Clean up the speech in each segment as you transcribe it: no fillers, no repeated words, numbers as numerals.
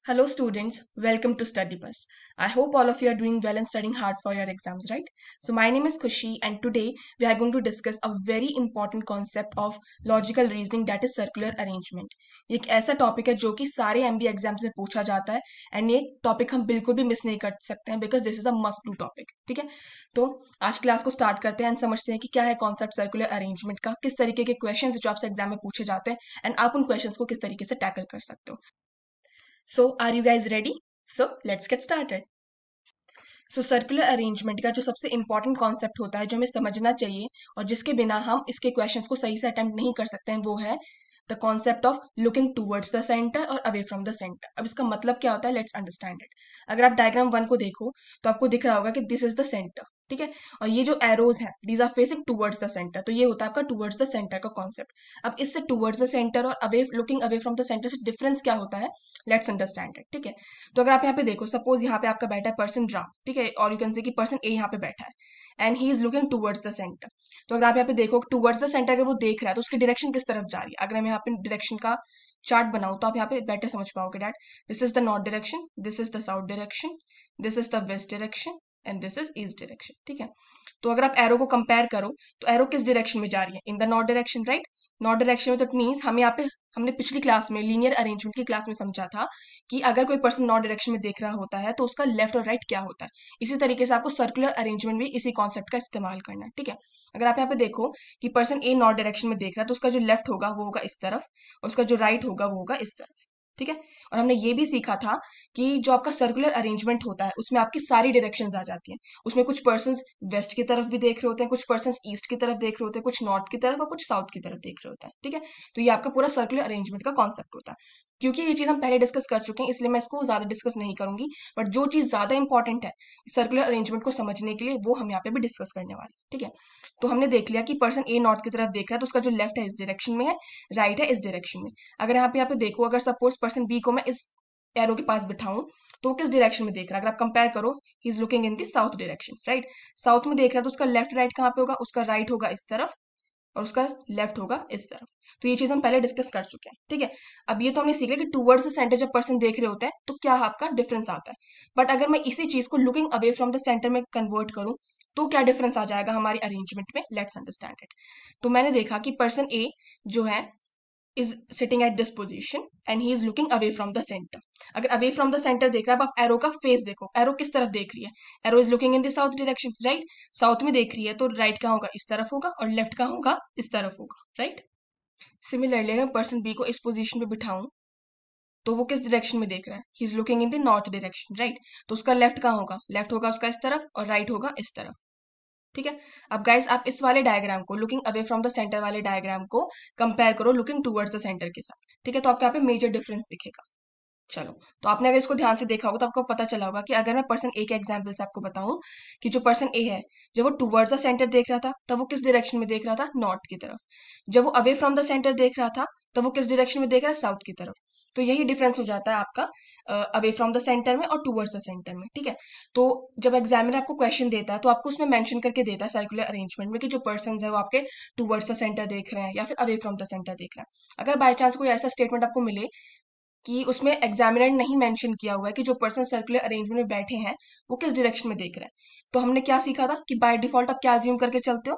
Hello, students. Welcome to Study Bus. I hope all of you are doing well and studying hard for your exams, right? So, my name is Kushi, and today we are going to discuss a very important concept of logical reasoning, that is circular arrangement. ये एक ऐसा topic है जो कि सारे MBA exams में पूछा जाता है एंड ये टॉपिक हम बिल्कुल भी मिस नहीं कर सकते हैं because this is a must do topic. ठीक है, तो आज क्लास को स्टार्ट करते हैं एंड समझते हैं कि क्या है कॉन्सेप्ट सर्कुलर अरेंजमेंट का, किस तरीके के क्वेश्चन जो आपसे एग्जाम में पूछे जाते हैं एंड आप उन क्वेश्चंस को किस तरीके से टैकल कर सकते हो. So, are you guys ready? So, let's get started. So circular arrangement का जो सबसे इंपॉर्टेंट कॉन्सेप्ट होता है जो हमें समझना चाहिए और जिसके बिना हम इसके क्वेश्चंस को सही से अटेम्प्ट नहीं कर सकते हैं वो है the concept of looking towards the center और अवे फ्रॉम द सेंटर. अब इसका मतलब क्या होता है, लेट्स अंडरस्टैंड इट. अगर आप डायग्राम 1 को देखो तो आपको दिख रहा होगा कि दिस इज द सेंटर. ठीक है, और ये जो एरोज हैं these are facing towards the center, तो ये होता है आपका टूवर्ड्स द सेंटर का कॉन्सेप्ट. अब इससे टूवर्ड्स द सेंटर और away looking away from the center से डिफरेंस क्या होता है, लेट्स अंडरस्टैंड इट. ठीक है, तो अगर आप यहाँ पे देखो, सपोज यहाँ पे आपका बैठा है पर्सन राम. ठीक है, और यू कैन से कि पर्सन ए यहाँ पे बैठा है and he is looking towards the center. तो अगर आप यहाँ पे देखो टूवर्ड्स द सेंटर अगर वो देख रहा है तो उसकी डायरेक्शन किस तरफ जा रही है. अगर मैं यहाँ पे डायरेक्शन का चार्ट बनाऊं तो आप यहाँ पे बेटर समझ पाओगे that this is the north direction, this is the south direction, this is the west direction and this is east direction. ठीक है, तो अगर आप एरो को कंपेयर करो तो एरो किस डायरेक्शन में जा रही है, in the north direction, right. North direction में, तो इट मीन्स हम यहाँ पे हमने पिछली क्लास में लीनियर अरेंजमेंट की क्लास में समझा था कि अगर कोई पर्सन नॉर्थ डायरेक्शन में देख रहा होता है तो उसका लेफ्ट और राइट क्या होता है. इसी तरीके से आपको सर्कुलर अरेंजमेंट भी इसी कॉन्सेप्ट का इस्तेमाल करना है. ठीक है, अगर आप यहाँ पे देखो कि पर्सन ए नॉर्थ डायरेक्शन में देख रहा है तो उसका जो लेफ्ट होगा वो होगा इस तरफ और उसका जो राइट होगा वो होगा इस तरफ. ठीक है, और हमने ये भी सीखा था कि जो आपका सर्कुलर अरेंजमेंट होता है उसमें आपकी सारी डायरेक्शंस आ जाती हैं. उसमें कुछ पर्सन वेस्ट की तरफ भी देख रहे होते हैं, कुछ पर्सन ईस्ट की तरफ देख रहे होते हैं, कुछ नॉर्थ की तरफ और कुछ साउथ की तरफ देख रहे होते हैं. ठीक है, तो ये आपका पूरा सर्कुलर अरेंजमेंट का कॉन्सेप्ट होता है. क्योंकि ये चीज हम पहले डिस्कस कर चुके हैं इसलिए मैं इसको ज्यादा डिस्कस नहीं करूंगी, बट जो चीज ज्यादा इंपॉर्टेंट है सर्कुलर अरेंजमेंट को समझने के लिए वो हम यहाँ पे भी डिस्कस करने वाले हैं. ठीक है, तो हमने देख लिया कि पर्सन ए नॉर्थ की तरफ देख रहा है तो उसका जो लेफ्ट है इस डायरेक्शन में है, राइट है इस डायरेक्शन में. अगर यहाँ पे देखो, अगर सपोज पर्सन बी को मैं इस एरो के पास बिठाऊं तो वो किस डायरेक्शन में देख रहा है, अगर आप कंपेयर करो he is looking in the south direction, right. South में देख रहा है तो उसका लेफ्ट राइट कहाँ पे होगा, उसका राइट होगा इस तरफ और उसका लेफ्ट होगा इस तरफ. तो ये चीज हम पहले डिस्कस कर चुके हैं. ठीक है, अब ये तो हमने सीख लिया कि टूवर्ड्स द सेंटर जब पर्सन देख रहे होते हैं तो क्या आपका डिफरेंस आता है. बट अगर मैं इसी चीज को looking away from the centre में कन्वर्ट करूं तो क्या डिफरेंस आ जाएगा हमारी अरेंजमेंट में, लेट्स अंडरस्टैंड इट. तो मैंने देखा कि पर्सन ए जो है is sitting at this position and he is looking away from the center. अगर away from the center देख रहा है, अब आप एरो का फेस देखो, एरो किस तरफ देख रही है, arrow is looking in the south direction, right. South में देख रही है तो राइट कहाँ होगा, इस तरफ होगा, और लेफ्ट कहाँ होगा, इस तरफ होगा, राइट. सिमिलरली अगर पर्सन बी को इस पोजीशन पे बिठाऊं तो वो किस डायरेक्शन में देख रहा है, he is looking in the north direction, right. तो उसका लेफ्ट कहाँ होगा, लेफ्ट होगा उसका इस तरफ और राइट होगा इस तरफ. ठीक है, अब गाइस आप इस वाले डायग्राम को looking away from the centre वाले डायग्राम को कंपेयर करो लुकिंग टुवर्ड्स द सेंटर के साथ. ठीक है, तो आपको यहाँ पे मेजर डिफरेंस दिखेगा. चलो, तो आपने अगर इसको ध्यान से देखा होगा तो आपको पता चला होगा कि अगर मैं पर्सन ए के एग्जाम्पल से आपको बताऊं कि जो पर्सन ए है जब वो टुवर्ड्स द सेंटर देख रहा था तब वो किस डायरेक्शन में देख रहा था, नॉर्थ की तरफ. जब वो अवे फ्रॉम द सेंटर देख रहा था तब वो किस डायरेक्शन में देख रहा है, साउथ की तरफ. तो यही डिफरेंस हो जाता है आपका अवे फ्रॉम द सेंटर में और टुवर्ड्स द सेंटर में. ठीक है, तो जब एग्जामिनर आपको क्वेश्चन देता है तो आपको उसमें मेंशन करके देता है सर्कुलर अरेंजमेंट में कि जो पर्सन है वो आपके टुवर्ड्स द सेंटर देख रहे हैं या फिर अवे फ्रॉम द सेंटर देख रहे हैं. अगर बाय चांस कोई ऐसा स्टेटमेंट आपको मिले कि उसमें एग्जामिनर ने नहीं मेंशन किया हुआ है कि जो पर्सन सर्कुलर अरेंजमेंट में बैठे हैं वो किस डायरेक्शन में देख रहे हैं, तो हमने क्या सीखा था कि बाय डिफॉल्ट आप क्या अज्यूम करके चलते हो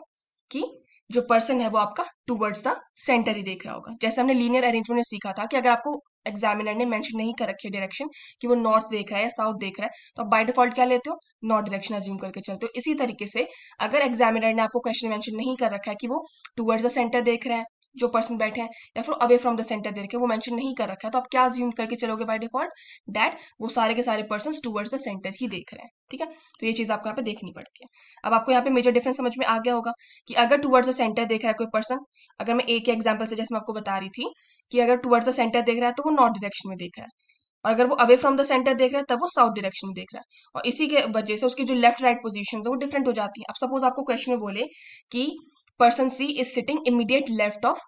कि जो पर्सन है वो आपका टुवर्ड्स द सेंटर ही देख रहा होगा. जैसे हमने लीनियर अरेंजमेंट में सीखा था कि अगर आपको एग्जामिनर ने मेंशन नहीं कर रखी है डायरेक्शन कि वो नॉर्थ देख रहा है या साउथ देख रहा है तो आप बाय डिफॉल्ट क्या लेते हो, नॉर्थ डायरेक्शन अज्यूम करके चलते हो. इसी तरीके से अगर एग्जामिनर ने आपको क्वेश्चन मेंशन नहीं कर रखा है कि वो टुवर्ड्स द सेंटर देख रहे हैं जो पर्सन बैठे हैं या फिर अवे फ्रॉम द सेंटर दे रखे वो मेंशन नहीं कर रखा है, तो आप क्या अज्यूम करके चलोगे बाय डिफॉल्ट, दैट वो सारे के सारे पर्सन टुवर्ड्स द सेंटर ही देख रहे हैं. ठीक है, तो ये चीज आपको यहाँ पे देखनी पड़ती है. अब आपको यहाँ पे मेजर डिफरेंस समझ में आ गया होगा कि अगर टुवर्ड्स द सेंटर देख रहा है कोई पर्सन, अगर मैं एक एग्जाम्पल से जैसे मैं आपको बता रही थी कि अगर टुवर्ड्स द सेंटर देख रहा है तो वो नॉर्थ डायरेक्शन में देख रहा है, और अगर वो अवे फ्रॉम द सेंटर देख रहा है तब वो साउथ डायरेक्शन में देख रहा है, और इसी के वजह से उसकी जो लेफ्ट राइट पोजीशन है वो डिफरेंट हो जाती है. अब सपोज आपको क्वेश्चन में बोले कि person C is sitting immediate left of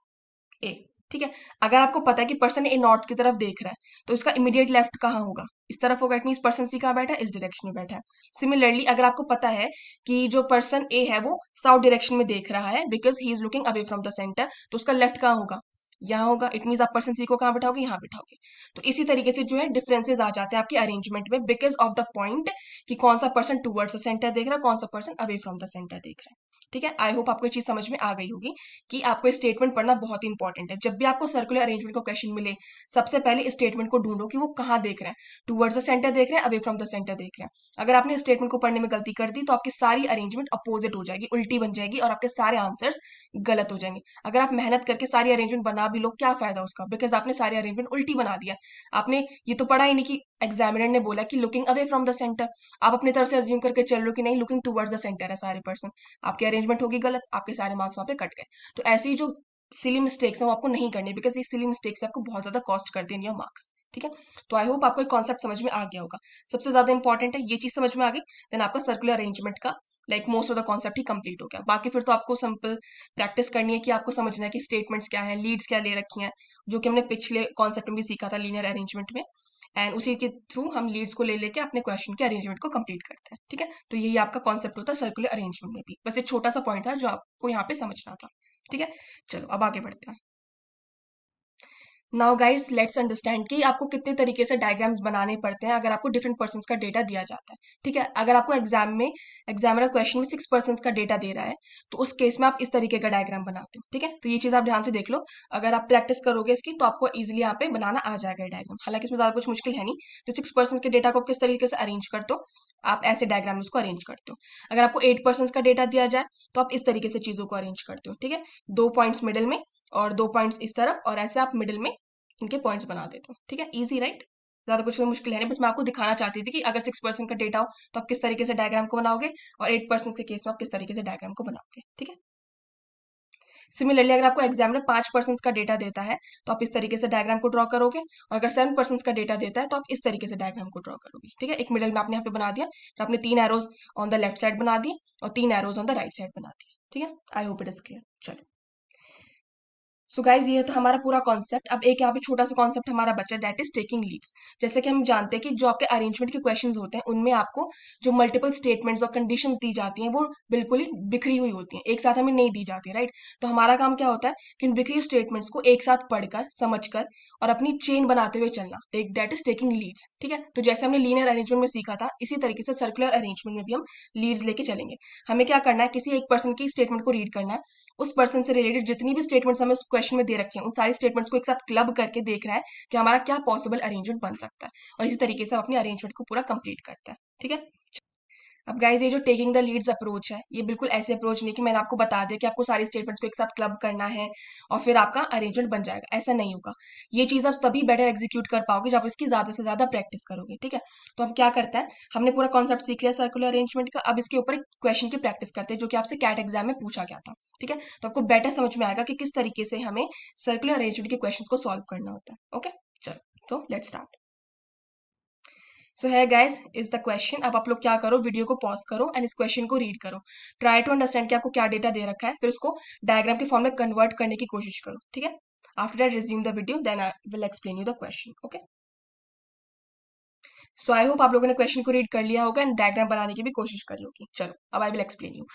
A. ठीक है, अगर आपको पता है कि पर्सन ए नॉर्थ की तरफ देख रहा है तो इसका इमीडिएट लेफ्ट कहाँ होगा, इस तरफ होगा. इट मीन पर्सन सी कहाँ बैठा है, इस डायरेक्शन में बैठा है. सिमिलरली अगर आपको पता है कि जो पर्सन ए है वो साउथ डायरेक्शन में देख रहा है because he is looking away from the center तो उसका लेफ्ट कहाँ होगा, यहाँ होगा, इट मीन आप पर्सन सी को कहाँ बिठाओगे, यहाँ बिठाओगे। तो इसी तरीके से जो है डिफरेंसेस आ जाते हैं आपके अरेंजमेंट में, बिकॉज ऑफ द पॉइंट कि कौन सा पर्सन टूवर्ड्स द सेंटर देख रहा है, कौन सा person away from the centre देख रहा है। ठीक है, आई होप आपको ये चीज समझ में आ गई होगी कि आपको स्टेटमेंट पढ़ना बहुत इंपॉर्टेंट है। जब भी आपको सर्कुलर अरेंजमेंट का क्वेश्चन मिले, सबसे पहले स्टेटमेंट को ढूंढो कि वो कहाँ देख रहे हैं, टूवर्ड्स द सेंटर देख रहे हैं, अवे फ्रॉम द सेंटर देख रहे हैं। अगर आपने स्टेटमेंट को पढ़ने में गलती कर दी तो आपकी सारी अरेंजमेंट अपोजिट हो जाएगी, उल्टी बन जाएगी, और आपके सारे आंसर्स गलत हो जाएंगे। अगर आप मेहनत करके सारी अरेंजमेंट बना भी लो, क्या फायदा उसका, बिकॉज आपने सारी अरेंजमेंट उल्टी बना दिया। आपने ये तो पढ़ा ही नहीं कि एग्जामिनर ने बोला कि looking away from the centre, आप अपनी तरफ से अज्यूम करके चल रहे हो कि नहीं लुकिंग टुवर्ड्स द सेंटर है सारे पर्सन, आपकी अरेंजमेंट होगी गलत, आपके सारे मार्क्स वहां पे कट गए। तो ऐसी जो सिली मिस्टेक्स है वो आपको नहीं करनी, बिकॉज ये सिली मिस्टेक्स आपको बहुत ज्यादा कॉस्ट करते हैं योर मार्क्स। ठीक है, तो आई होप आपको एक कॉन्सेप्ट समझ में आ गया होगा। सबसे ज्यादा इंपॉर्टेंट है ये चीज समझ में आ गई, देन आपका सर्कुलर अरेंजमेंट का most of the concept he complete हो गया। बाकी फिर तो आपको सिंपल प्रैक्टिस करनी है कि आपको समझना है कि स्टेटमेंट्स क्या है, लीड्स क्या ले रखी हैं, जो कि हमने पिछले कॉन्सेप्ट में भी सीखा था लीनियर अरेंजमेंट में, एंड उसी के थ्रू हम लीड्स को ले लेके अपने क्वेश्चन के अरेंजमेंट को कंप्लीट करते हैं। ठीक है, तो यही आपका कॉन्सेप्ट होता है सर्कुलर अरेंजमेंट में भी। बस एक छोटा सा पॉइंट था जो आपको यहाँ पे समझना था। ठीक है, चलो अब आगे बढ़ते हैं। नाउ गाइस लेट्स अंडरस्टैंड कि आपको कितने तरीके से डायग्राम्स बनाने पड़ते हैं अगर आपको डिफरेंट पर्सन का डेटा दिया जाता है। ठीक है, अगर आपको एग्जाम में एग्जामिनर क्वेश्चन में 6 पर्सन का डेटा दे रहा है तो उस केस में आप इस तरीके का डायग्राम बनाते हो। ठीक है, तो ये चीज आप ध्यान से देख लो, अगर आप प्रैक्टिस करोगे इसकी तो आपको इजिली यहाँ पे बनाना आ जाएगा ये डायग्राम। हालांकि इसमें ज्यादा कुछ मुश्किल है नहीं, तो 6 पर्सन के डेटा को आप किस तरीके से अरेंज करते हो, आप ऐसे डायग्राम में उसको अरेंज करते हो। अगर आपको 8 पर्सन का डेटा दिया जाए तो आप इस तरीके से चीजों को अरेंज करते हो। ठीक है, 2 पॉइंट्स मिडिल में और 2 पॉइंट्स इस तरफ, और ऐसे आप मिडिल में इनके पॉइंट्स बना देते हो। ठीक है, इजी राइट, ज्यादा कुछ तो मुश्किल है नहीं, बस मैं आपको दिखाना चाहती थी कि अगर 6 पर्सन का डेटा हो तो आप किस तरीके से डायग्राम को बनाओगे, और 8 पर्सन के केस में आप किस तरीके से डायग्राम को बनाओगे। ठीक है, सिमिलरली अगर आपको एग्जाम में 5 पर्सन का डेटा देता है तो आप इस तरीके से डायग्राम को ड्रॉ करोगे, और अगर 7 पर्सन का डेटा देता है तो आप इस तरीके से डायग्राम को ड्रॉ करोगे। ठीक है, एक मिडल में आपने यहाँ पे बना दिया, फिर आपने 3 arrows on the left side बना दिए और 3 arrows on the right side बना दिए। ठीक है, I hope it is clear. चलो, सो गाइज ये तो हमारा पूरा कॉन्सेप्ट। अब एक यहाँ पे छोटा सा कॉन्सेप्ट हमारा बचा, दैट इज टेकिंग लीड्स। जैसे कि हम जानते हैं कि जो आपके अरेंजमेंट के क्वेश्चंस होते हैं उनमें आपको जो मल्टीपल स्टेटमेंट्स और कंडीशंस दी जाती हैं वो बिल्कुल ही बिखरी हुई होती हैं, एक साथ हमें नहीं दी जाती, राइट। तो हमारा काम क्या होता है कि उन बिखरी स्टेटमेंट्स को एक साथ पढ़कर समझकर और अपनी चेन बनाते हुए चलना, दैट इज टेकिंग लीड्स। ठीक है, तो जैसे हमने लीनियर अरेंजमेंट में सीखा था इसी तरीके से सर्कुलर अरेंजमेंट में भी हम लीड्स लेके चलेंगे। हमें क्या करना है, किसी एक पर्सन की स्टेटमेंट को रीड करना है, उस पर्सन से रिलेटेड जितनी भी स्टेटमेंट्स हमें उस क्वेश्चन में दे रखे हैं उन सारी स्टेटमेंट्स को एक साथ क्लब करके देख रहा है कि हमारा क्या पॉसिबल अरेंजमेंट बन सकता है, और इसी तरीके से हम अपनी अरेंजमेंट को पूरा कंप्लीट करता है। ठीक है, अब गाइज ये जो टेकिंग द लीड्स अप्रोच है ये बिल्कुल ऐसे अप्रोच नहीं कि मैंने आपको बता दिया कि आपको सारी स्टेटमेंट्स को एक साथ क्लब करना है और फिर आपका अरेंजमेंट बन जाएगा, ऐसा नहीं होगा। ये चीज आप तभी बेटर एग्जीक्यूट कर पाओगे जब इसकी ज्यादा से ज्यादा प्रैक्टिस करोगे। ठीक है, तो हम क्या करते हैं, हमने पूरा कॉन्सेप्ट सीख लिया सर्कुलर अरेंजमेंट का, अब इसके ऊपर एक क्वेश्चन की प्रैक्टिस करते हैं जो कि आपसे कैट एग्जाम में पूछा गया था। ठीक है, तो आपको बेटर समझ में आएगा कि किस तरीके से हमें सर्कुलर अरेंजमेंट के क्वेश्चन को सॉल्व करना होता है। ओके, चलो, तो लेट्स स्टार्ट। सो है गाइस इज द क्वेश्चन। अब आप लोग क्या करो, वीडियो को पॉज करो एंड इस क्वेश्चन को रीड करो, ट्राई टू अंडरस्टैंड कि आपको क्या डेटा दे रखा है, फिर उसको डायग्राम के फॉर्म में कन्वर्ट करने की कोशिश करो। ठीक है, after that resume the video, then I will explain you the question. Okay, so I hope आप लोगों ने क्वेश्चन को रीड कर लिया होगा एंड डायग्राम बनाने की भी कोशिश करी होगी। चलो, अब आई will explain you.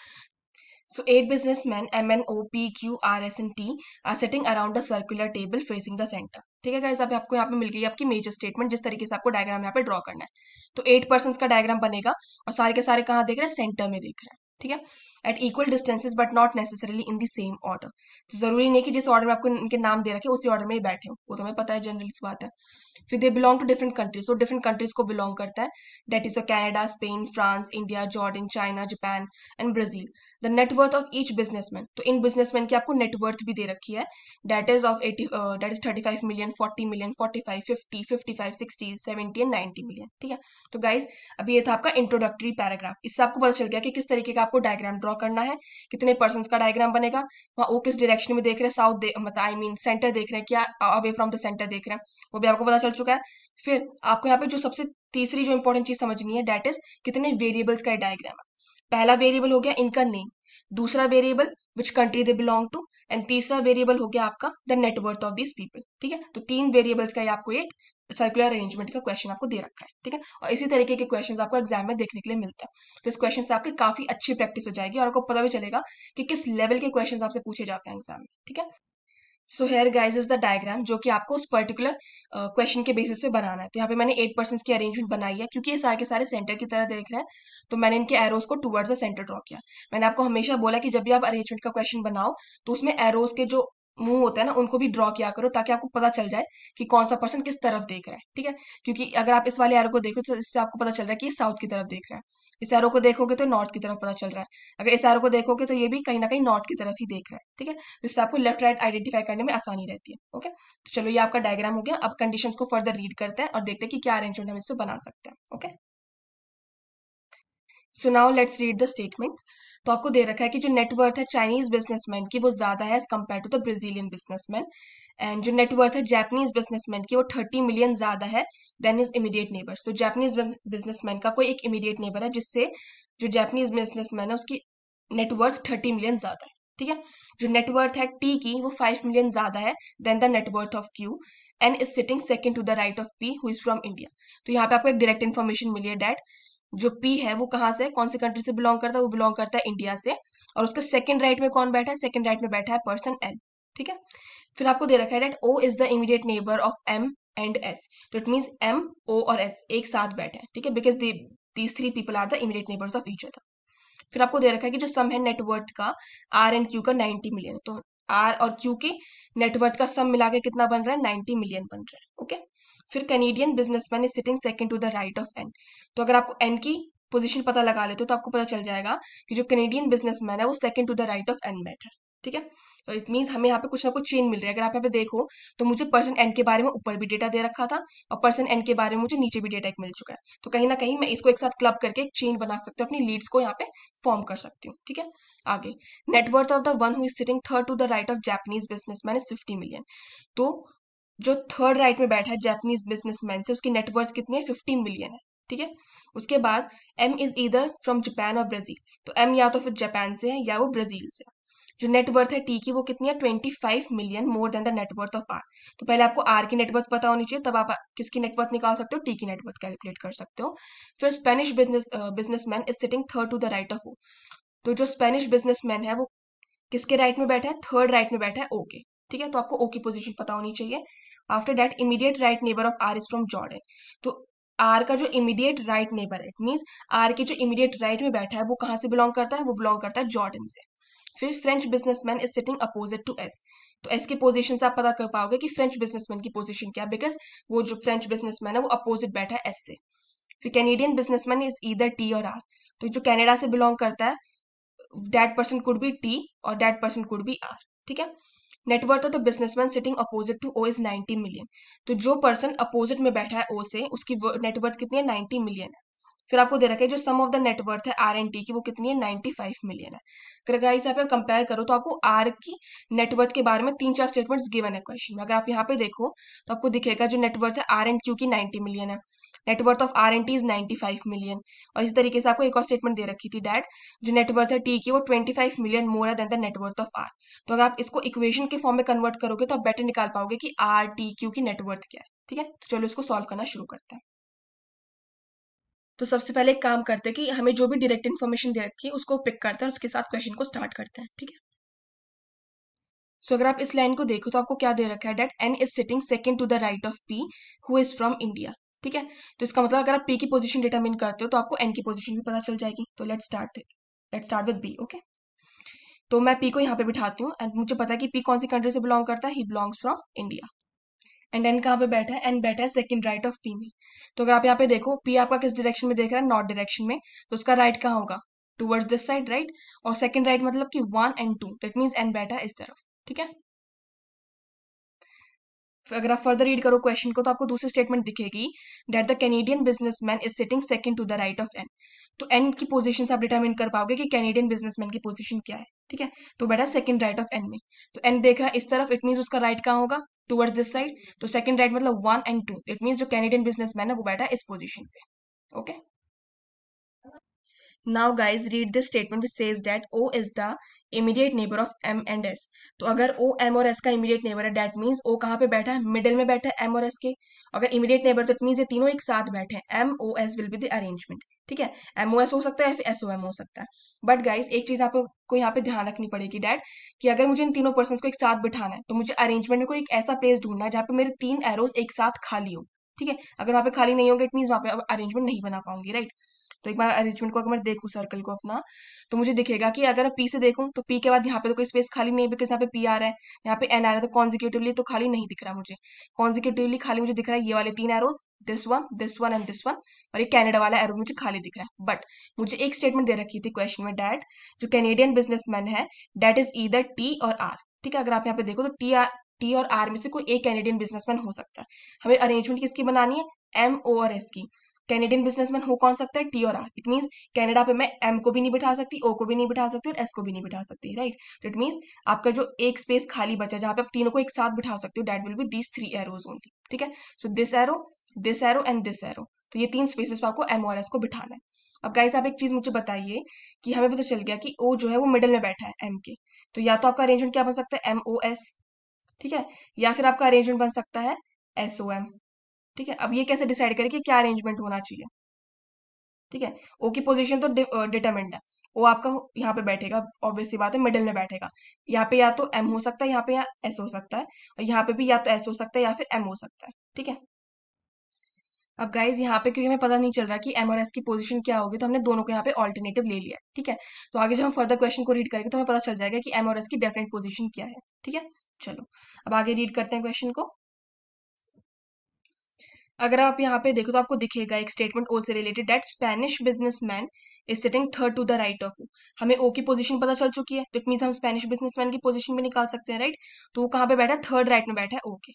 So 8 businessmen MNOPQRS and T are sitting around a circular table facing the center. ठीक है गाइस, अभी आपको यहाँ पे मिल गई आपकी मेजर स्टेटमेंट जिस तरीके से आपको डायग्राम यहाँ पे ड्रॉ करना है। तो 8 पर्सन का डायग्राम बनेगा और सारे के सारे कहाँ देख रहे हैं, सेंटर में देख रहे हैं। ठीक है, at equal distances but not necessarily in the same order. तो जरूरी नहीं कि जिस ऑर्डर में आपको इनके नाम दे रखे उसी ऑर्डर में ही बैठे हो, वो तुम्हें पता है, जनरल सी बात है। फिर they belong to different countries, तो डिफरेंट कंट्रीज को बिलोंग करता है, that is Canada, Spain, France, India, Jordan, China, Japan and Brazil. The net worth of each businessman, तो इन बिजनेसमैन की आपको नेटवर्थ भी दे रखी है, that is of 80 that is 35 million, 40 million, 45, 50, 55, 60, 70 and 90 million. ठीक है, तो गाइज अभी ये था आपका इंट्रोडक्टरी पैराग्राफ, इससे आपको पता चल गया कि किस तरीके का आपको डायग्राम ड्रॉ करना है, कितने पर्सन का डायग्राम बनेगा, वहाँ वो किस डायरेक्शन में देख रहे हैं, साउथ मतलब आई मीन सेंटर देख रहे हैं क्या अवे फ्रॉम द सेंटर देख रहे हैं, वो भी आपको पता चल चुका है। फिर आपको यहाँ पे जो सबसे तीसरी जो इंपॉर्टेंट चीज समझनी है, डेट इज कितने वेरिएबल्स का डायग्राम है। पहला वेरिएबल हो गया इनका नेम, दूसरा variable which country they belong to, and तीसरा वेरिएबल हो गया आपका the net worth of this people. ठीक है, तो 3 वेरिएबल्स का ये आपको एक सर्कुलर अरेंजमेंट का क्वेश्चन आपको दे रखा है। ठीक है, और इसी तरीके के क्वेश्चंस आपको एग्जाम में देखने के लिए मिलता है। तो इस क्वेश्चन से आपकी काफी अच्छी प्रैक्टिस हो जाएगी और आपको पता भी चलेगा कि किस लेवल के क्वेश्चन आपसे पूछे जाते हैं एग्जाम में। ठीक है, so here guys is the diagram जो कि आपको उस पर्टिकुलर क्वेश्चन के बेसिस पे बनाना है। तो यहाँ पे मैंने 8% की अरेंजमेंट बनाई है क्योंकि ये सारे के सारे सेंटर की तरह देख रहे हैं, तो मैंने इनके एरोज को टुवर्ड्स द सेंटर ड्रॉ किया। मैंने आपको हमेशा बोला कि जब भी आप अरेंजमेंट का क्वेश्चन बनाओ तो उसमें एरोज के जो मुंह होता है ना उनको भी ड्रॉ किया करो, ताकि आपको पता चल जाए कि कौन सा पर्सन किस तरफ देख रहा है। ठीक है, क्योंकि अगर आप इस वाले एरो को देखो तो इससे आपको पता चल रहा है कि ये साउथ की तरफ देख रहा है, इस एरो को देखोगे तो नॉर्थ की तरफ पता चल रहा है, अगर इस एरो को देखोगे तो ये भी कहीं ना कहीं नॉर्थ की तरफ ही देख रहा है। ठीक है, तो इससे आपको लेफ्ट राइट आइडेंटिफाई करने में आसानी रहती है। ओके, तो चलो ये आपका डायग्राम हो गया। अब कंडीशंस को फर्दर रीड करते हैं और देखते हैं कि क्या अरेंजमेंट हम इसमें बना सकते हैं। Okay, so now let's read the statement. तो आपको दे रखा है कि जो नेटवर्थ है चाइनीज बिजनेसमैन की वो ज्यादा है as compare to the Brazilian businessman, and जो नेटवर्थ है जापानीज बिजनेसमैन की वो 30 मिलियन ज्यादा है देन हिज इमीडिएट नेबर्स। तो जापानीज बिजनेसमैन का कोई एक इमीडिएट नेबर है जिससे जो जापानीज बिजनेसमैन है उसकी नेटवर्थ 30 मिलियन ज्यादा है। ठीक है, जो नेटवर्थ है टी की वो 5 मिलियन ज्यादा है than the net worth of Q, and is sitting second to the right of P who is from India. तो यहाँ पे आपको एक डायरेक्ट इन्फॉर्मेशन मिली है डैट जो पी है वो कहाँ से, कौन सी कंट्री से बिलोंग करता है, वो बिलोंग करता है इंडिया से। और उसका सेकंड राइट में कौन बैठा है, सेकंड राइट में बैठा है पर्सन एन। ठीक है, फिर आपको दे रखा है that O is the immediate neighbour of M and S. तो इट मीन एम ओ और एस एक साथ बैठे हैं। ठीक है, because these three people are the immediate neighbours of each other. फिर आपको दे रखा है कि जो सम है नेटवर्थ का आर एंड क्यू का 90 मिलियन है, तो आर और क्यू की नेटवर्थ का सम मिला के कितना बन रहा है, 90 मिलियन बन रहा है। ओके, फिर Canadian businessman is sitting second to the right of N. तो अगर आपको एन की पोजीशन पता लगा लेते हो तो आपको पता चल जाएगा कि जो कैनेडियन बिजनेसमैन है वो second to the right of N बैठा है। ठीक है, तो इट मीन्स हमें यहाँ पे कुछ ना कुछ चेंज मिल रहा है। अगर आप यहाँ पे देखो तो मुझे पर्सन एन के बारे में ऊपर भी डेटा दे रखा था और पर्सन एन के बारे में मुझे नीचे भी डेटा एक मिल चुका है, तो कहीं ना कहीं मैं इसको एक साथ क्लब करके एक चेन बना सकती हूँ, अपनी लीड्स को यहाँ पे फॉर्म कर सकती हूँ। ठीक है, आगे net worth of the one who is sitting third to the right of Japanese businessman is 50 million. तो जो थर्ड राइट में बैठा है जापानीज बिजनेसमैन से उसकी नेटवर्थ कितनी है, 15 मिलियन है। ठीक है, उसके बाद M is either from Japan और ब्राजील। तो एम या तो फिर जापान से है या वो ब्राजील से है। जो नेटवर्थ है टी की वो कितनी है, 25 million more than the net worth of R. तो पहले आपको आर की नेटवर्थ पता होनी चाहिए, तब आप किसकी नेटवर्थ निकाल सकते हो, टी की नेटवर्थ कैलकुलेट कर सकते हो। फिर Spanish businessman is sitting third to the right of O. तो जो स्पेनिश बिजनेसमैन है वो किसके राइट में बैठा है, थर्ड राइट में बैठा है ओ के। ठीक है, तो आपको ओ की पोजीशन पता होनी चाहिए। After that immediate right neighbour of R is from Jordan. तो आर का जो इमीडिएट राइट नेबर है, इट मीन्स आर के जो इमीडिएट राइट में बैठा है वो कहाँ से बिलोंग करता है, वो बिलोंग करता है जॉर्डन से। फिर French businessman is sitting opposite to S. तो एस की पोजीशन से आप पता कर पाओगे कि फ्रेंच बिजनेसमैन की पोजीशन क्या है, बिकॉज वो जो फ्रेंच बिजनेसमैन है वो अपोजिट बैठा है एस से। फिर Canadian businessman is either T और आर। तो जो कनाडा से बिलोंग करता है that person could be T or that person could be R। ठीक है, net worth of the businessman sitting opposite to O is 90 million. तो जो पर्सन अपोजिट में बैठा है ओ से उसकी नेटवर्थ कितनी है, 90 मिलियन है। फिर आपको दे रखा है जो सम ऑफ द नेटवर्थ है आर एंड टी की वो कितनी है, 95 मिलियन है। अगर गाइस आप कंपेयर करो तो आपको आर की नेटवर्थ के बारे में 3-4 स्टेटमेंट्स गिवन है क्वेश्चन में। अगर आप यहाँ पे देखो तो आपको दिखेगा जो नेटवर्थ है आर एंड क्यू की 90 मिलियन है, net worth of R and T is 95 million. और इस तरीके से आपको एक और स्टेटमेंट दे रखी थी डैट जो नेटवर्थ है टी की वो 25 मिलियन मोर है than the net worth of R. तो अगर आप इसको इक्वेशन के फॉर्म में कन्वर्ट करोगे तो आप बेटर निकाल पाओगे कि आर टी क्यू की नेटवर्थ क्या है। ठीक है, तो चलो इसको सॉल्व करना शुरू करते हैं। तो सबसे पहले एक काम करते हैं कि हमें जो भी डायरेक्ट इन्फॉर्मेशन दे रखी है उसको पिक करते हैं और उसके साथ क्वेश्चन को स्टार्ट करते हैं। ठीक है, सो अगर आप इस लाइन को देखो तो आपको क्या दे रखा है, that N is sitting second to the right of P who is from India. ठीक है, तो इसका मतलब अगर आप पी की पोजीशन डिटरमिन करते हो तो आपको एन की पोजीशन भी पता चल जाएगी। तो let's start with B. Okay, तो मैं पी को यहाँ पे बिठाती हूँ एंड मुझे पता है कि पी कौन सी कंट्री से बिलोंग करता है, he belongs from India. And N कहाँ पे बैठा है, एन बैठा है सेकंड राइट ऑफ पी में। तो अगर आप यहाँ पे देखो पी आपका किस डायरेक्शन में देख रहा है, नॉर्थ डायरेक्शन में, तो उसका राइट कहाँ होगा, टूवर्ड्स दिस साइड, राइट। और सेकंड राइट मतलब कि 1 and 2, दैट मीन्स एन बैठा है इस तरफ। ठीक है, फिर अगर आप फर्दर रीड करो क्वेश्चन को तो आपको दूसरी स्टेटमेंट दिखेगी that the Canadian businessman is sitting second to the right of N. तो एन की पोजीशन से आप डिटरमिन कर पाओगे कि कैनेडियन बिजनेसमैन की पोजीशन क्या है। ठीक है, तो बैठा सेकंड राइट ऑफ एन में। तो एन देख रहा है इस तरफ, इट मीन्स उसका राइट कहाँ होगा, टुवर्ड्स दिस साइड। तो सेकंड राइट मतलब 1 and 2, इट मीन्स जो कैनेडियन बिजनेसमैन है वो बैठा है इस पोजीशन पे। Okay, Now guys read this statement which says that O is the immediate neighbor of M and S. तो अगर O M और S का immediate neighbor है that means O कहाँ पे बैठा है, मिडिल में बैठा है M और S के. अगर immediate neighbor तो it means ये तीनों एक साथ बैठे हैं. M O S will be the arrangement. ठीक है, M O S हो सकता है या फिर S O M हो सकता है. बट गाइस एक चीज आपको यहाँ पे ध्यान रखनी पड़ेगी डैट, कि अगर मुझे इन तीनों पर्सन को एक साथ बिठाना है तो मुझे अरेंजमेंट में कोई एक ऐसा प्लेस ढूंढना है जहाँ पे मेरे तीन एरोज एक साथ खाली हो. ठीक है, अगर वहाँ पे खाली नहीं होंगे इट मीन वहाँ पे अरेंजमेंट नहीं बना पाऊंगी, राइट. तो एक बार अरेंजमेंट को अगर मैं देखूँ सर्कल को अपना, तो मुझे दिखेगा कि अगर मैं पी से देखूं तो पी के बाद यहाँ पे तो कोई स्पेस खाली नहीं है बिकॉज यहाँ पे पी आ रहा है, यहाँ पे एन आ रहा है, तो कॉन्जिक्यूटिवली तो खाली नहीं दिख रहा मुझे. कॉन्जिक्यूटिवली खाली मुझे दिख रहा है ये वाले तीन arrows, this one and this one, और ये कनाडा वाला एरो मुझे खाली दिख रहा है. बट मुझे एक स्टेटमेंट दे रखी थी क्वेश्चन में डैट जो कैनेडियन बिजनेसमैन है डैट इज ईदर टी और आर. ठीक है, अगर आप यहाँ पे देखो तो टी और आर में से कोई एक कैनेडियन बिजनेसमैन हो सकता है. हमें अरेंजमेंट किसकी बनानी है, एम ओ और एस की. कैनेडियन बिजनेसमैन हो कौन सकता है, टी और आर. इट मीन्स कनाडा पे मैं एम को भी नहीं बिठा सकती, ओ को भी नहीं बिठा सकती और एस को भी नहीं बिठा सकती, राइट. तो इट मीन्स आपका जो एक स्पेस खाली बचा जहां पे आप तीनों को एक साथ बिठा सकते हो that will be these three arrows only. ठीक है, so this arrow and this arrow. तो ये तीन स्पेसेस पे आपको एम और एस को बिठाना है. अब गाइस आप एक चीज मुझे बताइए कि हमें पता चल गया कि ओ जो है वो मिडिल में बैठा है एम के, तो या तो आपका अरेंजमेंट क्या बन सकता है, एम ओ एस. ठीक है, या फिर आपका अरेंजमेंट बन सकता है एस ओ एम. ठीक है, अब ये कैसे डिसाइड करें कि क्या अरेंजमेंट होना चाहिए. ठीक है, ओ की पोजीशन तो डिटरमिन्ड है. ओ आपका यहाँ पे बैठेगा, ऑब्वियस सी बात है मिडिल में बैठेगा. यहाँ पे या तो एम हो सकता है, यहाँ पे या एस हो सकता है, और यहाँ पे भी या तो एस हो सकता है या फिर एम हो सकता है. ठीक है, अब गाइज यहाँ पे क्योंकि हमें पता नहीं चल रहा कि एम और एस की पोजीशन क्या होगी तो हमने दोनों को यहाँ पे ऑल्टरनेटिव ले लिया है. ठीक है, तो आगे जब हम फर्दर क्वेश्चन को रीड करेंगे तो हमें पता चल जाएगा कि एम और एस की डेफिनेट पोजीशन क्या है. ठीक है, चलो अब आगे रीड करते हैं क्वेश्चन को. अगर आप यहाँ पे देखो तो आपको दिखेगा एक स्टेटमेंट ओ से related that Spanish businessman is sitting third to the right of U. हमें ओ की पोजीशन पता चल चुकी है तो इट मीन हम स्पेनिश बिजनेसमैन की पोजीशन भी निकाल सकते हैं, राइट. तो वो कहाँ पे बैठा है, थर्ड राइट में बैठा है ओ के.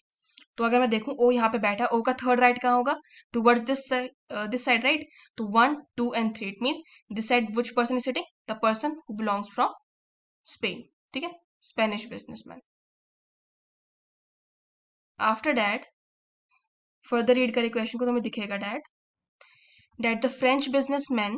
तो अगर मैं देखूं ओ यहाँ पे बैठा है, ओ का थर्ड राइट कहाँ होगा, टूवर्ड्स दिस साइड, राइट. तो 1 2 and 3 it mean this side which person is sitting, the person who belongs from Spain. ठीक है, Spanish businessman. After that further read करें क्वेश्चन को तो हमें दिखेगा that the French businessman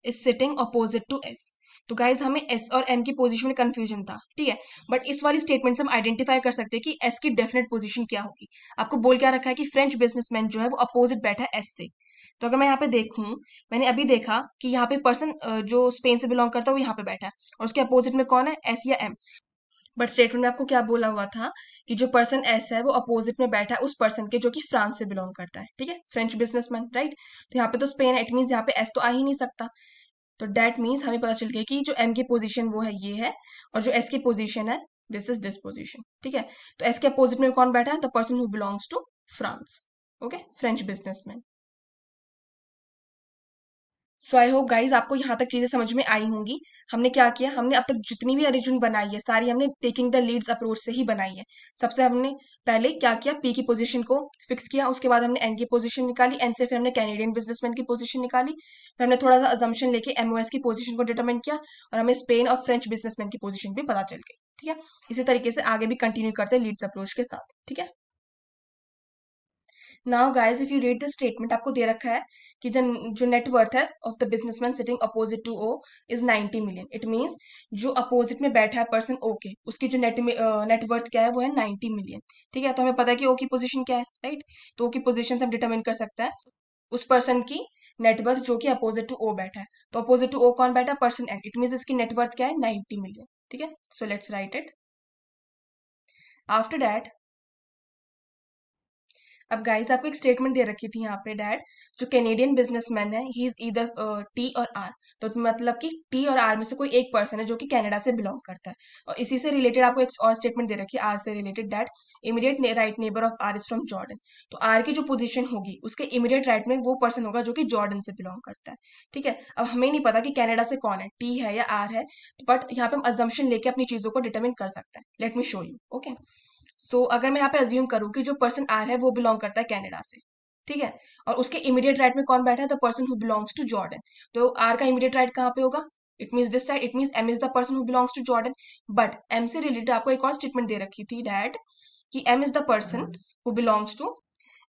is sitting opposite to S. तो guys हमें S और एम की पोजीशन में कंफ्यूजन था. ठीक है, बट इस वाली स्टेटमेंट से हम आइडेंटिफाई कर सकते हैं कि एस की डेफिनेट पोजीशन क्या होगी. आपको बोल क्या रखा है कि फ्रेंच बिजनेसमैन जो है वो अपोजिट बैठा है एस से. तो अगर मैं यहाँ पे देखूं, मैंने अभी देखा कि यहाँ पे पर्सन जो स्पेन से बिलोंग करता है वो यहाँ पे बैठा है, और उसके अपोजिट में कौन है, एस या एम. बट स्टेटमेंट में आपको क्या बोला हुआ था कि जो पर्सन एस है वो अपोजिट में बैठा है उस पर्सन के जो कि फ्रांस से बिलोंग करता है. ठीक है, फ्रेंच बिजनेसमैन, राइट. तो यहाँ पे तो स्पेन है, इट मीन यहाँ पे एस तो आ ही नहीं सकता. तो डेट मीन्स हमें पता चल गया कि जो एम की पोजीशन वो है ये है, और जो एस की पोजीशन है दिस इज दिस पोजीशन. ठीक है, तो एस के अपोजिट में कौन बैठा है, the person who belongs to France. Okay, French businessman. So I hope guys आपको यहाँ तक चीजें समझ में आई होंगी. हमने क्या किया, हमने अब तक जितनी भी अरेंजमेंट बनाई है सारी हमने टेकिंग द लीड्स अप्रोच से ही बनाई है. सबसे हमने पहले क्या किया, पी की पोजीशन को फिक्स किया, उसके बाद हमने एन की पोजीशन निकाली, एन से फिर हमने कैनेडियन बिजनेसमैन की पोजीशन निकाली, फिर हमने थोड़ा सा अजम्पशन लेके एमओएस की पोजीशन को डिटरमाइन किया, और हमें स्पेन और फ्रेंच बिजनेसमैन की पोजीशन भी पता चल गई. ठीक है, इसी तरीके से आगे भी कंटिन्यू करते हैं लीड्स अप्रोच के साथ. ठीक है, now guys if you read the statement आपको दे रखा है कि जो नेटवर्थ है of the businessman sitting opposite to O is 90 million. It means जो अपोजिट में बैठा है पर्सन ओ के, उसकी जो नेटवर्थ क्या है वो है 90 मिलियन. ठीक है, तो हमें पता है कि ओ की पोजीशन क्या है, राइट. तो ओ की पोजीशन से हम डिटरमाइन कर सकते हैं उस पर्सन की नेटवर्थ जो कि अपोजिट टू ओ बैठा है. तो अपोजिट टू ओ कौन बैठा है, पर्सन एन. इट मींस इसकी नेटवर्थ क्या है, 90 मिलियन. ठीक है, so let's write it. After that अब गाइस आपको एक स्टेटमेंट दे रखी थी यहाँ पे डैड जो कैनेडियन बिजनेसमैन है ही इज ईदर टी और आर. तो मतलब कि टी और आर में से कोई एक पर्सन है जो कि कनाडा से बिलोंग करता है. और इसी से रिलेटेड आपको एक और स्टेटमेंट दे रखी है आर से related that immediate right neighbour of R is from Jordan. तो आर की जो पोजीशन होगी उसके इमीडिएट राइट में वो पर्सन होगा जो कि जॉर्डन से बिलोंग करता है. ठीक है, अब हमें नहीं पता कि कनाडा से कौन है, टी है या आर है, बट यहाँ पे हम अजम्पशन लेके अपनी चीजों को डिटरमिन कर सकते हैं. Let me show you. Okay, so अगर मैं यहाँ पे अज्यूम करूँ कि जो पर्सन आर है वो बिलोंग करता है कनाडा से. ठीक है, और उसके इमीडिएट राइट में कौन बैठा है, the person who belongs to Jordan. तो आर का इमीडिएट राइट कहाँ पे होगा, it means this side, it means M is the person who belongs to Jordan. But M से रिलेटेड आपको एक और स्टेटमेंट दे रखी थी डैट कि M is the person who belongs to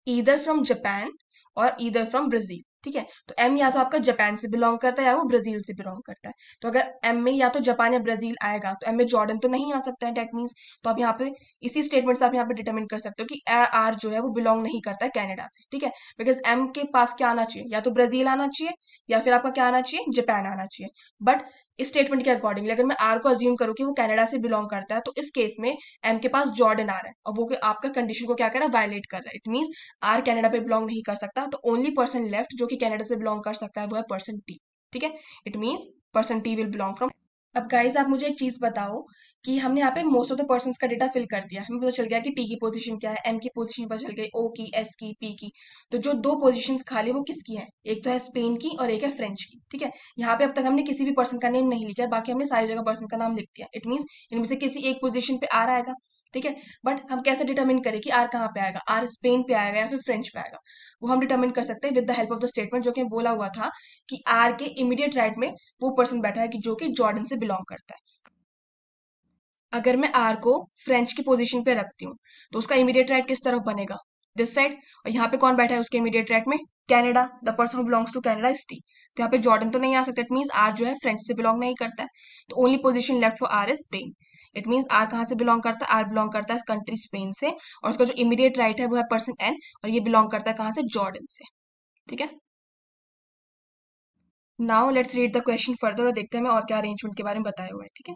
either from Japan और ईदर फ्रॉम ब्राजील. ठीक है। तो एम या तो आपका जापान से बिलोंग करता है या वो ब्राजील से बिलोंग करता है। तो अगर एम में या तो जापान या ब्राजील आएगा तो एम में जॉर्डन तो नहीं आ सकता है, डेट मीन्स। तो आप यहाँ पे इसी स्टेटमेंट से आप यहाँ पे डिटरमिन कर सकते हो कि आर जो है वो बिलोंग नहीं करता है कनाडा से, ठीक है। बिकॉज एम के पास क्या आना चाहिए, या तो ब्राजील आना चाहिए या फिर आपका क्या आना चाहिए, जापान आना चाहिए। बट इस स्टेटमेंट के अकॉर्डिंगली अगर मैं आर को अज्यूम करूँ कि वो कनाडा से बिलोंग करता है, तो इस केस में एम के पास जॉर्डन आ रहा है और वो आपका कंडीशन को क्या कर रहा है, वायलेट कर रहा है। इट मीन्स आर कनाडा पे बिलोंग नहीं कर सकता, तो ओनली पर्सन लेफ्ट जो कि कनाडा से बिलोंग कर सकता है वो है पर्सन टी, ठीक है। It means person T will belong from. अब गाइस आप मुझे एक चीज बताओ कि हमने यहाँ पे मोस्ट ऑफ द पर्सन्स का डेटा फिल कर दिया, हमें पता चल गया कि टी की पोजीशन क्या है, एम की पोजीशन पता चल गई, ओ की, एस की, पी की। तो जो दो पोजीशंस खाली वो किसकी हैं, एक तो है स्पेन की और एक है फ्रेंच की, ठीक है। यहाँ पे अब तक हमने किसी भी पर्सन का नेम नहीं लिखा है, बाकी हमने सारी जगह पर्सन का नाम लिख दिया। इट मीन्स इनमें से किसी एक पोजीशन पे आर आएगा, ठीक है। बट हम कैसे डिटरमिन करें कि आर कहाँ पे आएगा, आर स्पेन पे आएगा या फिर फ्रेंच पे आएगा, वो हम डिटरमिन कर सकते हैं with the help of the statement जो कि बोला हुआ था कि आर के इमीडिएट राइट में वो पर्सन बैठा है कि जो कि जॉर्डन से बिलोंग करता है। अगर मैं आर को फ्रेंच की पोजीशन पे रखती हूँ तो उसका इमीडिएट राइट किस तरफ बनेगा, दिस साइड। और यहाँ पे कौन बैठा है उसके इमीडिएट राइट में, Canada, the person belongs to Canada is T. तो यहाँ पे जॉर्डन तो नहीं आ सकता, इट मीन्स आर जो है फ्रेंच से बिलोंग नहीं करता है। तो only position left for R is Spain. It means R कहाँ से बिलोंग करता है, आर बिलोंग करता है कंट्री स्पेन से, और उसका जो इमीडिएट राइट है वो है पर्सन एन, और ये बिलोंग करता है कहाँ से, जॉर्डन से, ठीक है। Now let's read the question further और देखते हैं मैं और क्या अरेंजमेंट के बारे में बताया हुआ है, ठीक है।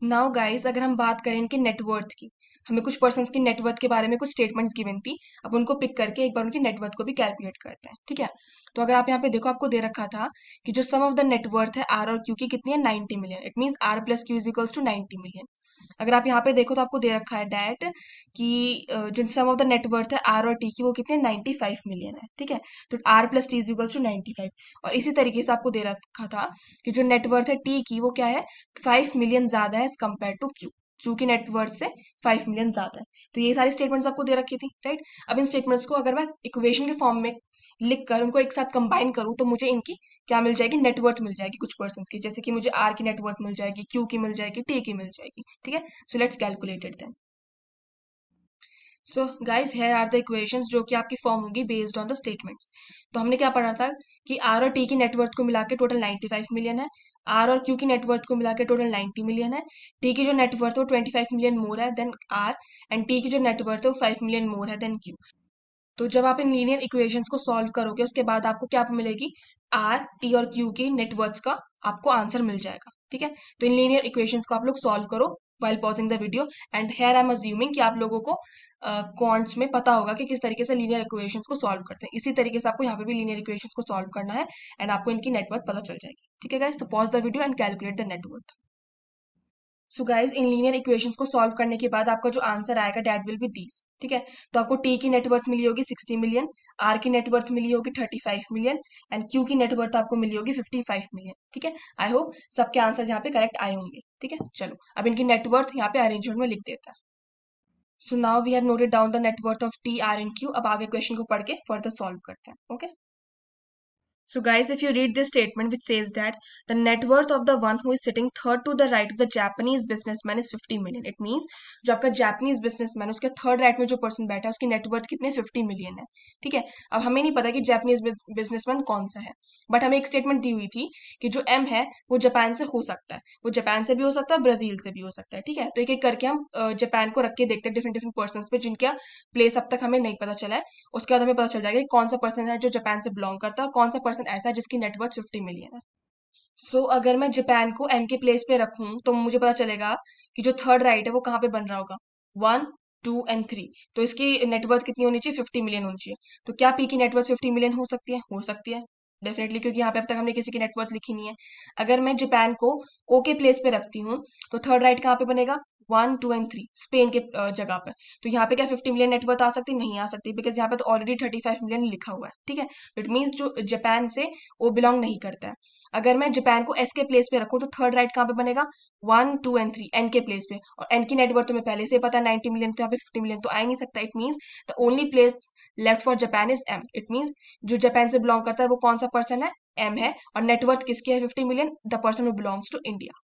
नाउ गाइस अगर हम बात करें इनके नेटवर्थ की, हमें कुछ पर्सन्स की नेटवर्थ के बारे में कुछ स्टेटमेंट्स गिवन थी। अब उनको पिक करके एक बार उनकी नेटवर्थ को भी कैलकुलेट करते हैं, ठीक है। तो अगर आप यहाँ पे देखो, आपको दे रखा था कि जो सम ऑफ द नेटवर्थ है आर और क्यू की कितनी है, 90 million. It means R plus Q is equals to 90 million. अगर आप यहाँ पे देखो तो आपको दे रखा है डैट कि जो सम ऑफ द नेटवर्थ है आर और टी की वो कितने 95 मिलियन है, ठीक है। तो R plus T is equals to 95। और इसी तरीके से आपको दे रखा था कि जो नेटवर्थ है टी की वो क्या है, 5 मिलियन ज्यादा है as compare to Q. Q की नेटवर्थ से 5 मिलियन ज्यादा है। तो ये सारी स्टेटमेंट्स आपको दे रखी थी, राइट। अब इन स्टेटमेंट्स को अगर मैं इक्वेशन के फॉर्म में लिख कर उनको एक साथ कंबाइन करूं तो मुझे इनकी क्या मिल जाएगी, नेटवर्थ मिल जाएगी कुछ पर्सन की। जैसे कि मुझे आर की नेटवर्थ मिल जाएगी, क्यू की मिल जाएगी, टी की मिल जाएगी, ठीक है। So let's calculate it then. So guys here are the equations जो कि आपकी फॉर्म होगी बेस्ड ऑन द स्टेटमेंट्स। तो हमने क्या पढ़ा था कि आर और टी की नेटवर्थ को मिला के टोटल 95 मिलियन है, आर और क्यू की नेटवर्थ को मिला के टोटल 90 मिलियन है, टी की जो नेटवर्थ है वो 25 मिलियन मोर है देन आर, एंड टी की जो नेटवर्थ है वो 5 मिलियन मोर है देन क्यू। तो जब आप इन लीनियर इक्वेशंस को सॉल्व करोगे उसके बाद आपको क्या मिलेगी, आर, टी और क्यू की नेटवर्थ का आपको आंसर मिल जाएगा, ठीक है। तो इन लीनियर इक्वेशंस को आप लोग सॉल्व करो while pausing the video, and here I'm assuming कि आप लोगों को क्वांट्स में पता होगा कि किस तरीके से लीनियर इक्वेशंस को सॉल्व करते हैं। इसी तरीके से आपको यहाँ पे भी लीनियर इक्वेशंस को सॉल्व करना है एंड आपको इनकी नेटवर्थ पता चल जाएगी, ठीक है गाइस। तो pause the video and calculate the net worth. So guys in linear equations को सॉल्व करने के बाद आपका जो आंसर आएगा डेट विल बी दीस, ठीक है। तो आपको टी की नेटवर्थ मिली होगी 60 मिलियन, आर की नेटवर्थ मिली होगी 35 मिलियन, एंड क्यू की नेटवर्थ आपको मिली होगी 55 मिलियन, ठीक है। आई होप सबके आंसर यहाँ पे करेक्ट आए होंगे, ठीक है। चलो अब इनकी नेटवर्थ यहाँ पे अरेंजमेंट में लिख देता है। So now we have noted down the net worth of T, R and Q. अब आगे क्वेश्चन को पढ़ के फर्दर सॉल्व करते हैं, okay. So guys, if you read this statement which says that the net worth of the one who is sitting third to the right of the Japanese businessman is 50 million. It means जो आपका Japanese businessman है उसके third right में जो person बैठा है उसकी net worth कितने 50 मिलियन है, ठीक है। अब हमें नहीं पता कि Japanese बिजनेसमैन कौन सा है, बट हमें एक स्टेटमेंट दी हुई थी कि जो एम है वो जापान से हो सकता है, वो जापान से भी हो सकता है, ब्राजील से भी हो सकता है, ठीक है। तो एक एक करके हम जापान को रख के देखते हैं डिफरेंट डिफरेंट पर्सन पे जिनका प्लेस अब तक हमें नहीं पता चला है। उसके बाद हमें पता चल जाएगा कि कौन सा पर्सन है जो जापान से बिलोंग करता है और कौन सा पर्सन ऐसा है जिसकी नेटवर्थ 50 मिलियन है। सो अगर मैं जापान को एम के प्लेस पे रखूं तो मुझे पता चलेगा कि जो थर्ड राइट है वो कहाँ पे बन रहा होगा, 1, 2 एंड 3। तो इसकी नेटवर्थ कितनी होनी चाहिए, 50 मिलियन होनी चाहिए। तो क्या पी की नेटवर्थ 50 मिलियन हो सकती है, हो सकती है डेफिनेटली, क्योंकि यहाँ पे अब तक हमने किसी की नेटवर्थ लिखी नहीं है। अगर मैं जापान को ओ के प्लेस पे रखती हूँ तो थर्ड राइट कहाँ पे बनेगा, 1, 2 एंड 3 स्पेन के जगह पे। तो यहाँ पे क्या 50 मिलियन नेटवर्थ आ सकती, नहीं आ सकती, बिकॉज यहाँ पे तो ऑलरेडी 35 मिलियन लिखा हुआ है, ठीक है। इट मीन्स जो जापान से वो बिलोंग नहीं करता है। अगर मैं जापान को एस के प्लेस पे रखूँ तो थर्ड राइट कहाँ पे बनेगा, 1, 2 एंड 3 एन के प्लेस पे। और एन की नेटवर्थ तुम्हें पहले से पता है 90 मिलियन, तो यहाँ पे 50 मिलियन तो आ ही नहीं सकता। It means the only place left for Japan is M. It means जो जापान से बिलोंग करता है वो कौन सा पर्सन है, एम है, और नेटवर्थ किसकी है 50 million, the person who belongs to India.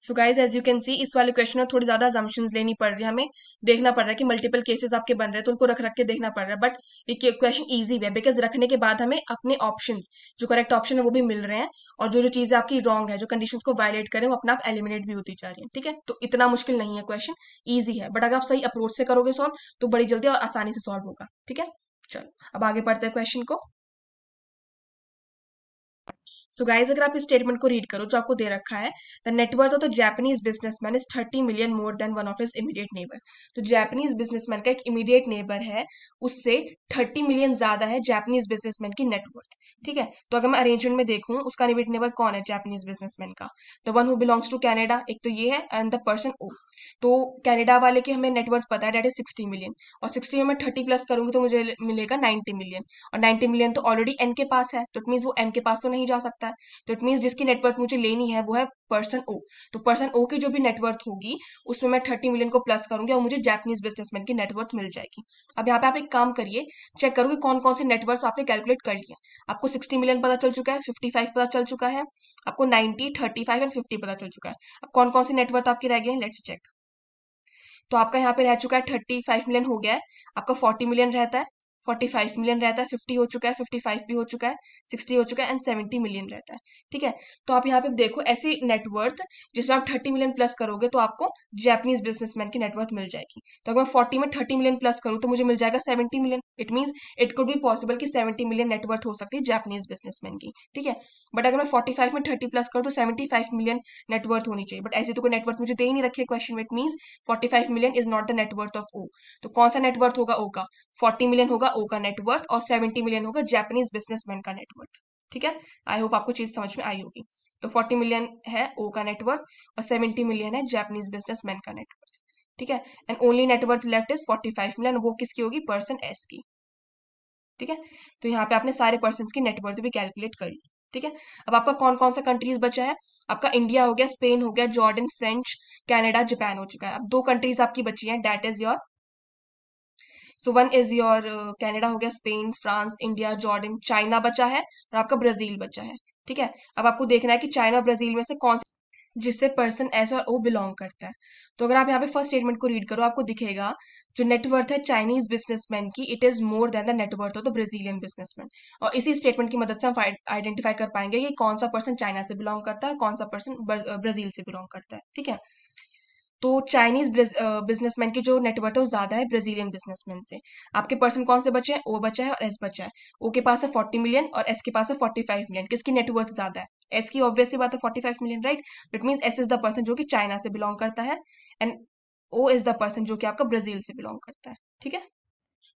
So guys as you can see इस वाले क्वेश्चन में थोड़ी ज्यादा assumptions लेनी पड़ रही है हमें। देखना पड़ रहा है कि मल्टीपल केसेस आपके बन रहे हैं तो उनको रख रख के देखना पड़ रहा है। बट ये क्वेश्चन इजी है बिकॉज रखने के बाद हमें अपने ऑप्शंस जो करेक्ट ऑप्शन है वो भी मिल रहे हैं, और जो जो चीजें आपकी रॉन्ग है, जो कंडीशंस को वायलेट करें, वो अपना आप एलिमिनेट भी होती जा रही है। ठीक है, तो इतना मुश्किल नहीं है क्वेश्चन, ईजी है। बट अगर आप सही अप्रोच से करोगे सॉल्व तो बड़ी जल्दी और आसानी से सॉल्व होगा। ठीक है, चलो अब आगे पढ़ते हैं क्वेश्चन को। सो गाइज अगर आप इस स्टेटमेंट को रीड करो जो आपको दे रखा है, the net worth of the Japanese businessman is 30 million more then one of his immediate neighbour. तो जापानीज बिजनेसमैन का एक इमीडिएट नेबर है, उससे 30 मिलियन ज्यादा है जापानीज बिजनेसमैन की नेटवर्थ। ठीक है, तो अगर मैं अरेंजमेंट में देखूं उसका इमीडिएट नेबर कौन है जापानीज बिजनेसमैन का, the one who belongs to Canada, एक तो ये है, एंड द पर्सन ओ। तो कनाडा वाले की हमें नेटवर्थ पता है, डेट इज 60 मिलियन, और 60 में मैं 30 प्लस करूंगी तो मुझे मिलेगा 90 मिलियन, और 90 मिलियन तो ऑलरेडी एन के पास है, तो इट मीन वो एम के पास तो नहीं जा सकता है। तो इट मीन जिसकी नेटवर्थ मुझे लेनी है वो है पर्सन ओ। तो पर्सन ओ की जो भी नेटवर्थ होगी उसमें मैं 30 मिलियन को प्लस करूंगी और मुझे जापानीज बिजनेसमैन की नेटवर्थ मिल जाएगी। अब यहाँ पे आप एक काम करिए, चेक करोगे कौन कौन सी नेटवर्थ आपने कैलकुलेट कर लिया। आपको 60 मिलियन पता चल चुका है, 55 पता चल चुका है, आपको 90, 35 एंड 50 पता चल चुका है। अब कौन कौन सी नेटवर्थ आपकी रह गई है, लेट्स चेक। तो आपका यहाँ पे रह चुका है 35 मिलियन हो गया है, आपका 40 मिलियन रहता है, 45 मिलियन रहता है, 50 हो चुका है, 55 भी हो चुका है, 60 हो चुका है, एंड 70 मिलियन रहता है। ठीक है, तो आप यहाँ पे देखो ऐसी नेटवर्थ जिसमें आप 30 मिलियन प्लस करोगे तो आपको जापानीज बिजनेसमैन की नेटवर्थ मिल जाएगी। तो अगर मैं 40 में 30 मिलियन प्लस करूँ तो मुझे मिल जाएगा 70 million. It mean it could be possible कि 70 मिलियन नेटवर्थ हो सकती है जापानीज बिजनेसमैन की। ठीक है, बट अगर मैं 45 में 30 प्लस करूँ तो 75 मिलियन नेटवर्थ होनी चाहिए, बट ऐसी तो कोई नेटवर्थ मुझे दे ही नहीं रखी है क्वेश्चन में। It mean 45 million is not the net worth of O. तो कौन सा नेटवर्थ होगा ओ का, 40 मिलियन होगा ओ का नेटवर्थ, और 70 मिलियन होगा जापानीज बिजनेसमैन का नेटवर्थ। ठीक है, आई होप आपको चीज समझ में आई होगी। तो 40 मिलियन है ओ का नेटवर्थ और 70 मिलियन है जापानीज बिजनेसमैन का नेटवर्थ। ठीक है, and only net worth left is 45 million, वो किसकी होगी, पर्सन एस की। ठीक है, तो यहाँ पे आपने सारे पर्सन की नेटवर्थ भी कैलकुलेट कर ली। ठीक है, अब आपका कौन कौन सा कंट्रीज बचा है, आपका इंडिया हो गया, स्पेन हो गया, जॉर्डन, फ्रेंच, कनाडा, जापान हो चुका है। अब दो कंट्रीज आपकी बची हैं, that is your, so one is your Canada हो गया, Spain, France, India, Jordan, China बचा है, और आपका ब्राजील बचा है। ठीक है, अब आपको देखना है कि चाइना और ब्राजील में से कौन जिससे पर्सन एस और ओ बिलोंग करता है। तो अगर आप यहाँ पे फर्स्ट स्टेटमेंट को रीड करो आपको दिखेगा जो नेटवर्थ है चाइनीज बिजनेसमैन की, it is more than the net worth of the Brazilian businessman. और इसी स्टेटमेंट की मदद से हम आइडेंटिफाई कर पाएंगे कि कौन सा पर्सन चाइना से बिलोंग करता है, कौन सा पर्सन ब्राजील से बिलोंग करता है। ठीक है, तो चाइनीज बिजनेसमैन की जो नेटवर्थ है वो ज्यादा है ब्राजीलियन बिजनेसमैन से। आपके पर्सन कौन से बचे हैं, ओ बचा है और एस बचा है। ओ के पास है 40 मिलियन और एस के पास है 45 मिलियन। किसकी नेटवर्थ ज्यादा है, एस की, ऑब्वियस सी बात है, 45 million, right. It mean S is the person जो कि चाइना से बिलोंग करता है, and O is the person जो कि आपका ब्राजील से बिलोंग करता है। ठीक है,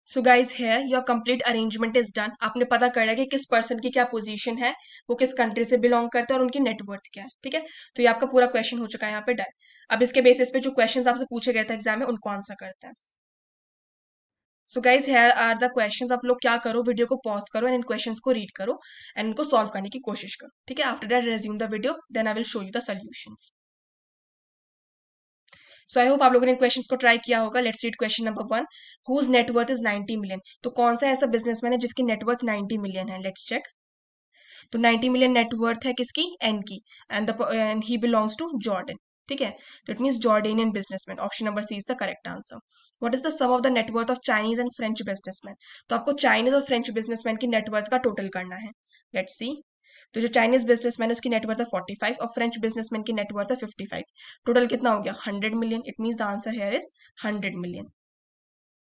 सो guys hair your complete arrangement is done. आपने पता कर लिया कि किस पर्सन की क्या पोजीशन है, वो किस कंट्री से बिलोंग करता है और उनकी नेटवर्थ क्या है। ठीक है, तो ये आपका पूरा क्वेश्चन हो चुका है यहाँ पे डन। अब इसके बेसिस पे जो क्वेश्चंस आपसे पूछे गए थे एग्जाम में उनको आंसर करते हैं। So guys here are the questions. आप लोग क्या करो, वीडियो को पॉज करो एंड इन क्वेश्चंस को रीड करो एंड इनको सॉल्व करने की कोशिश करो। ठीक है, after that resume the video, then I will show you the solutions. So I hope आप लोगों ने क्वेश्चंस को ट्राई किया होगा। Let's read question number 1, whose net worth is 90 million. तो कौन सा ऐसा बिजनेसमैन है जिसकी नेटवर्थ 90 मिलियन है, लेट्स चेक। तो 90 मिलियन नेटवर्थ है किसकी, एन की, and he belongs to Jordan. ठीक है, तो it mean Jordanian businessman. Option number C is the correct answer. What is the sum of the net worth of Chinese and French businessman. तो आपको Chinese और French businessman की net worth का total करना है। लेट्स सी, तो जो चाइनीज बिजनेसमैन है उसकी नेटवर्थ है 45 और फ्रेंच बिजनेसमैन की नेटवर्थ है 55। टोटल कितना हो गया, 100 million. It mean the answer here is 100 million.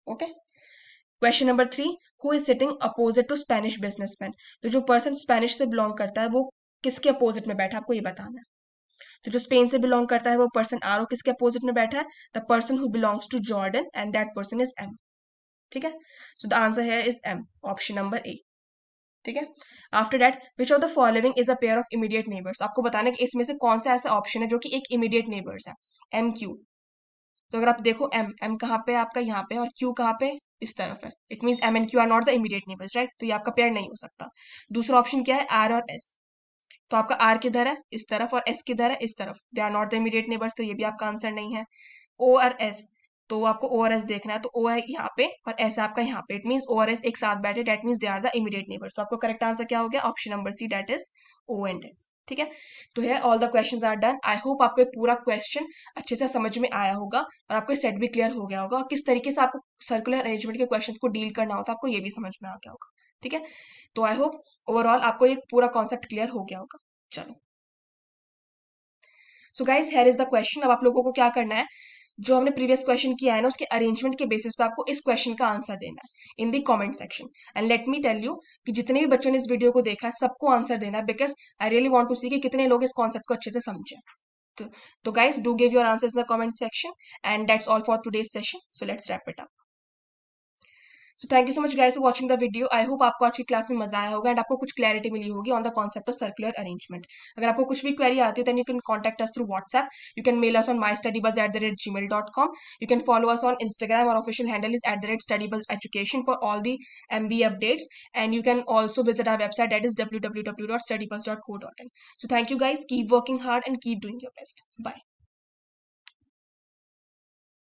Okay, question number 3, who is sitting opposite to Spanish businessman. तो जो पर्सन स्पेनिश से बिलोंग करता है वो किसके अपोजिट में बैठा है, आपको ये बताना है। तो जो स्पेन से बिलोंग करता है वो पर्सन आर ओ किसके अपोजिट में बैठा है, the person who belongs to Jordan, and that person is M. ठीक है, so the answer here is M, option number A. ठीक है, after that which of the following is a pair of immediate neighbours. आपको बताना है कि इसमें से कौन सा ऐसा ऑप्शन है जो कि एक इमीडिएट नेबर्स है, एम क्यू। तो अगर आप देखो एम एम कहाँ पे है आपका, यहाँ पे, और क्यू कहाँ पे, इस तरफ है। It mean M and Q are not the immediate neighbours, right. तो ये आपका पेयर नहीं हो सकता। दूसरा ऑप्शन क्या है, आर और एस। तो आपका आर किधर है, इस तरफ, और एस किधर है, इस तरफ। They are not the immediate neighbours, तो ये भी आपका आंसर नहीं है। ओ और एस, तो आपको ओ और एस देखना है, तो ओ है यहाँ पे और एस आपका यहाँ पे। इट मीन ओ और एस एक साथ बैठे, that mean they are the immediate neighbours. तो आपको करेक्ट आंसर क्या हो गया, option number C, that is O and S. ठीक है। तो है all the questions are done. I hope आपको ये पूरा क्वेश्चन अच्छे से समझ में आया होगा और आपको सेट भी क्लियर हो गया होगा और किस तरीके से आपको सर्कुलर अरेंजमेंट के क्वेश्चंस को डील करना होता है आपको ये भी समझ में आ गया होगा। ठीक है। तो आई होप ओवरऑल आपको ये पूरा कॉन्सेप्ट क्लियर हो गया होगा। चलो, सो guys here is the question. अब आप लोगों को क्या करना है, जो हमने प्रीवियस क्वेश्चन किया है ना उसके अरेंजमेंट के बेसिस पे आपको इस क्वेश्चन का आंसर देना है in the comment section. And let me tell you कि जितने भी बच्चों ने इस वीडियो को देखा है सबको आंसर देना है, because I really want to see कि कितने लोग इस कॉन्सेप्ट को अच्छे से समझे। तो guys do give your answers in the comment section and that's all for today's session. So let's wrap it up. So thank you so much guys for watching the video. I hope आपको आज की class में मजा आया होगा and आपको कुछ clarity मिली होगी on the concept of circular arrangement. अगर आपको कुछ भी क्वेरी आती है then you can contact us through WhatsApp, you can mail us on mystudybuzz@gmail.com, you can follow us on Instagram, our official handle is @studybuzzeducation for all the MBA updates, and you can also visit our website, that is www.studybuzz.co.in. So thank you guys, keep working hard and keep doing your best. Bye.